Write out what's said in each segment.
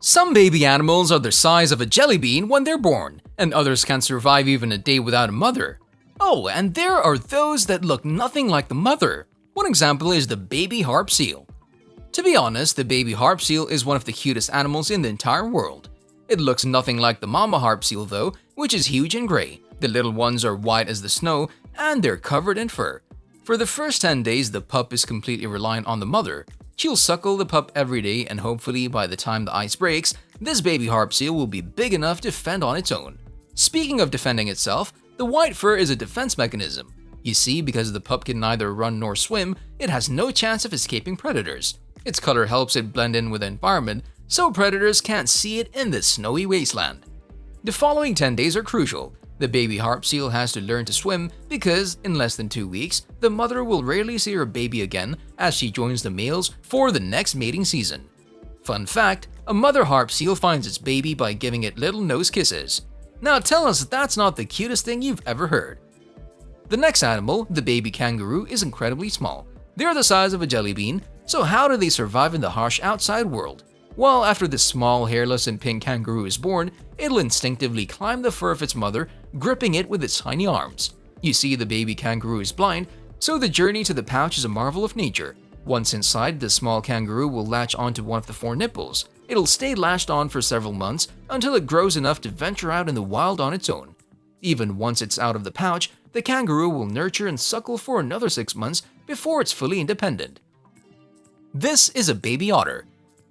Some baby animals are the size of a jelly bean when they're born, and others can survive even a day without a mother. Oh, and there are those that look nothing like the mother. One example is the baby harp seal. To be honest, the baby harp seal is one of the cutest animals in the entire world. It looks nothing like the mama harp seal though, which is huge and gray. The little ones are white as the snow, and they're covered in fur. For the first 10 days, the pup is completely reliant on the mother. She'll suckle the pup every day, and hopefully by the time the ice breaks, this baby harp seal will be big enough to fend on its own. Speaking of defending itself, the white fur is a defense mechanism. You see, because the pup can neither run nor swim, it has no chance of escaping predators. Its color helps it blend in with the environment, so predators can't see it in this snowy wasteland. The following 10 days are crucial. The baby harp seal has to learn to swim because, in less than 2 weeks, the mother will rarely see her baby again as she joins the males for the next mating season. Fun fact, a mother harp seal finds its baby by giving it little nose kisses. Now tell us if that's not the cutest thing you've ever heard. The next animal, the baby kangaroo, is incredibly small. They're the size of a jelly bean, so how do they survive in the harsh outside world? Well, after this small, hairless, and pink kangaroo is born, it'll instinctively climb the fur of its mother, gripping it with its tiny arms. You see, the baby kangaroo is blind, so the journey to the pouch is a marvel of nature. Once inside, the small kangaroo will latch onto one of the 4 nipples. It'll stay latched on for several months until it grows enough to venture out in the wild on its own. Even once it's out of the pouch, the kangaroo will nurture and suckle for another 6 months before it's fully independent. This is a baby otter.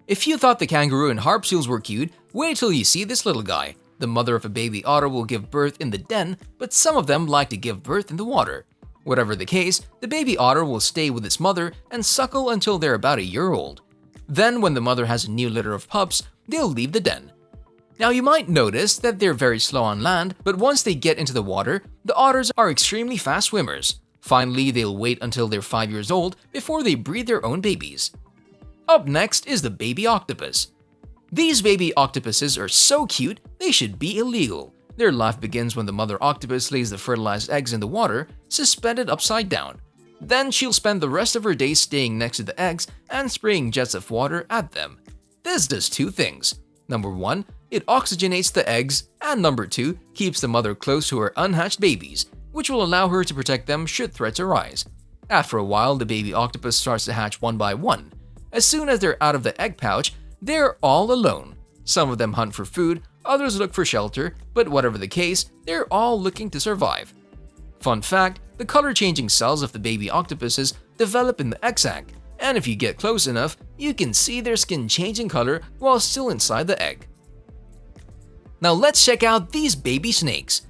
If you thought the kangaroo and harp seals were cute, wait till you see this little guy. The mother of a baby otter will give birth in the den, but some of them like to give birth in the water. Whatever the case, the baby otter will stay with its mother and suckle until they're about a year old. Then, when the mother has a new litter of pups, they'll leave the den. Now, you might notice that they're very slow on land, but once they get into the water, the otters are extremely fast swimmers. Finally, they'll wait until they're 5 years old before they breed their own babies. Up next is the baby octopus. These baby octopuses are so cute, they should be illegal. Their life begins when the mother octopus lays the fertilized eggs in the water, suspended upside down. Then she'll spend the rest of her days staying next to the eggs and spraying jets of water at them. This does 2 things. Number 1, it oxygenates the eggs, and number 2, keeps the mother close to her unhatched babies, which will allow her to protect them should threats arise. After a while, the baby octopus starts to hatch one by one. As soon as they're out of the egg pouch, they're all alone. Some of them hunt for food, others look for shelter, but whatever the case, they're all looking to survive. Fun fact, the color-changing cells of the baby octopuses develop in the egg sac, and if you get close enough, you can see their skin changing color while still inside the egg. Now let's check out these baby snakes.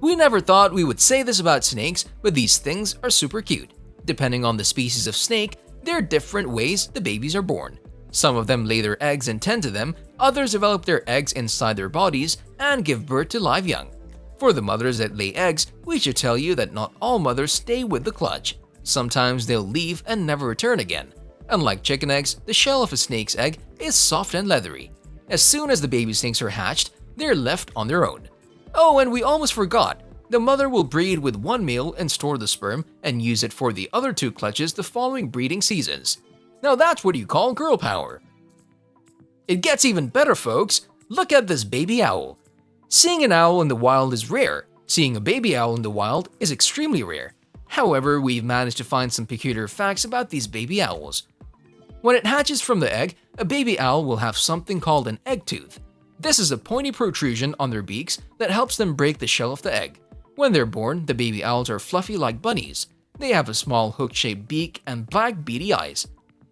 We never thought we would say this about snakes, but these things are super cute. Depending on the species of snake, there are different ways the babies are born. Some of them lay their eggs and tend to them, others develop their eggs inside their bodies and give birth to live young. For the mothers that lay eggs, we should tell you that not all mothers stay with the clutch. Sometimes they'll leave and never return again. Unlike chicken eggs, the shell of a snake's egg is soft and leathery. As soon as the baby snakes are hatched, they're left on their own. Oh, and we almost forgot. The mother will breed with one male and store the sperm and use it for the other 2 clutches the following breeding seasons. Now that's what you call girl power. It gets even better, folks. Look at this baby owl. Seeing an owl in the wild is rare. Seeing a baby owl in the wild is extremely rare. However, we've managed to find some peculiar facts about these baby owls. When it hatches from the egg, a baby owl will have something called an egg tooth. This is a pointy protrusion on their beaks that helps them break the shell of the egg. When they're born, the baby owls are fluffy like bunnies. They have a small hook-shaped beak and black beady eyes.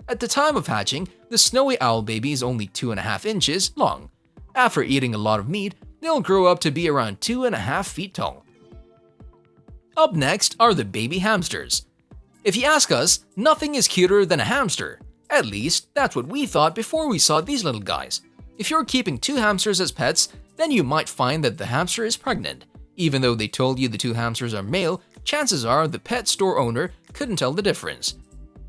At the time of hatching, the snowy owl baby is only 2.5 inches long. After eating a lot of meat, they'll grow up to be around 2.5 feet tall. Up next are the baby hamsters. If you ask us, nothing is cuter than a hamster. At least, that's what we thought before we saw these little guys. If you're keeping 2 hamsters as pets, then you might find that the hamster is pregnant. Even though they told you the 2 hamsters are male, chances are the pet store owner couldn't tell the difference.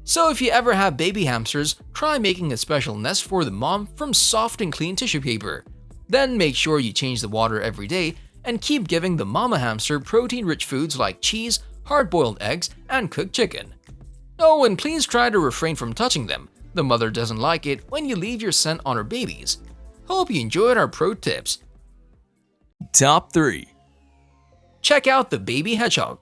So if you ever have baby hamsters, try making a special nest for the mom from soft and clean tissue paper. Then make sure you change the water every day and keep giving the mama hamster protein-rich foods like cheese, hard-boiled eggs, and cooked chicken. Oh, and please try to refrain from touching them. The mother doesn't like it when you leave your scent on her babies. Hope you enjoyed our pro tips. Top 3. Check out the baby hedgehog.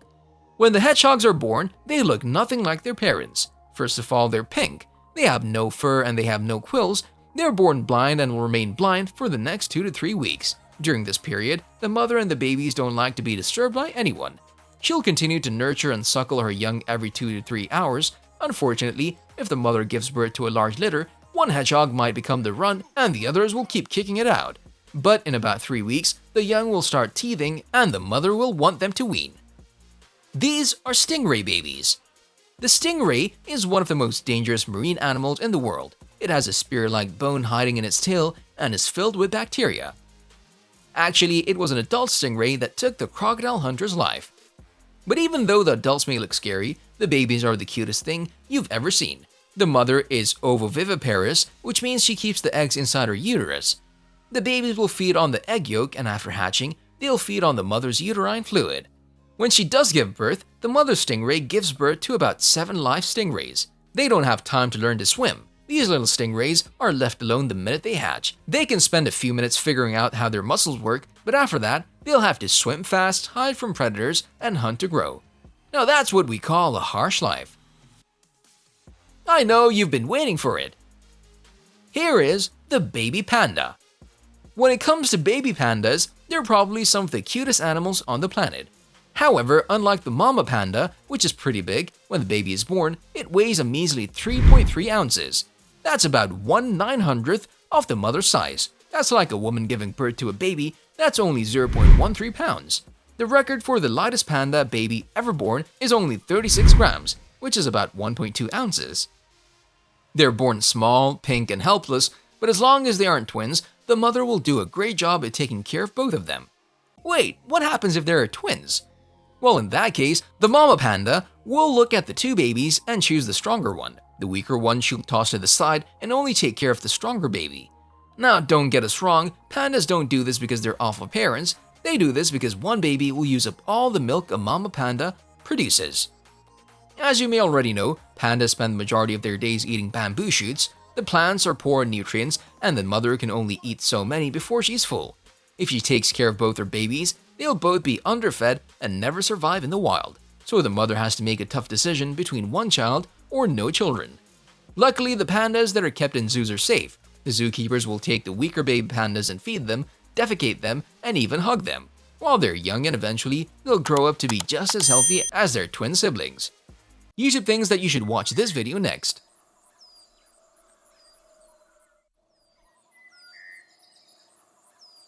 When the hedgehogs are born, they look nothing like their parents. First of all, they're pink. They have no fur and they have no quills. They're born blind and will remain blind for the next 2 to 3 weeks. During this period, the mother and the babies don't like to be disturbed by anyone. She'll continue to nurture and suckle her young every 2 to 3 hours. Unfortunately, if the mother gives birth to a large litter, one hedgehog might become the run and the others will keep kicking it out. But in about 3 weeks, the young will start teething and the mother will want them to wean. These are stingray babies. The stingray is one of the most dangerous marine animals in the world. It has a spear-like bone hiding in its tail and is filled with bacteria. Actually, it was an adult stingray that took the crocodile hunter's life. But even though the adults may look scary, the babies are the cutest thing you've ever seen. The mother is ovoviviparous, which means she keeps the eggs inside her uterus. The babies will feed on the egg yolk and after hatching, they'll feed on the mother's uterine fluid. When she does give birth, the mother stingray gives birth to about 7 live stingrays. They don't have time to learn to swim. These little stingrays are left alone the minute they hatch. They can spend a few minutes figuring out how their muscles work, but after that, they'll have to swim fast, hide from predators, and hunt to grow. Now that's what we call a harsh life. I know you've been waiting for it. Here is the baby panda. When it comes to baby pandas, they're probably some of the cutest animals on the planet. However, unlike the mama panda, which is pretty big, when the baby is born, it weighs a measly 3.3 ounces. That's about 1/900th of the mother's size. That's like a woman giving birth to a baby that's only 0.13 pounds. The record for the lightest panda baby ever born is only 36 grams, which is about 1.2 ounces. They're born small, pink, and helpless, but as long as they aren't twins, the mother will do a great job at taking care of both of them. Wait, what happens if there are twins? Well, in that case, the mama panda will look at the 2 babies and choose the stronger one. The weaker one she'll toss to the side and only take care of the stronger baby. Now, don't get us wrong, pandas don't do this because they're awful parents. They do this because one baby will use up all the milk a mama panda produces. As you may already know, pandas spend the majority of their days eating bamboo shoots. The plants are poor in nutrients and the mother can only eat so many before she's full. If she takes care of both her babies, they'll both be underfed and never survive in the wild. So the mother has to make a tough decision between one child or no children. Luckily, the pandas that are kept in zoos are safe. The zookeepers will take the weaker baby pandas and feed them, defecate them, and even hug them. While they're young and eventually, they'll grow up to be just as healthy as their twin siblings. YouTube thinks that you should watch this video next.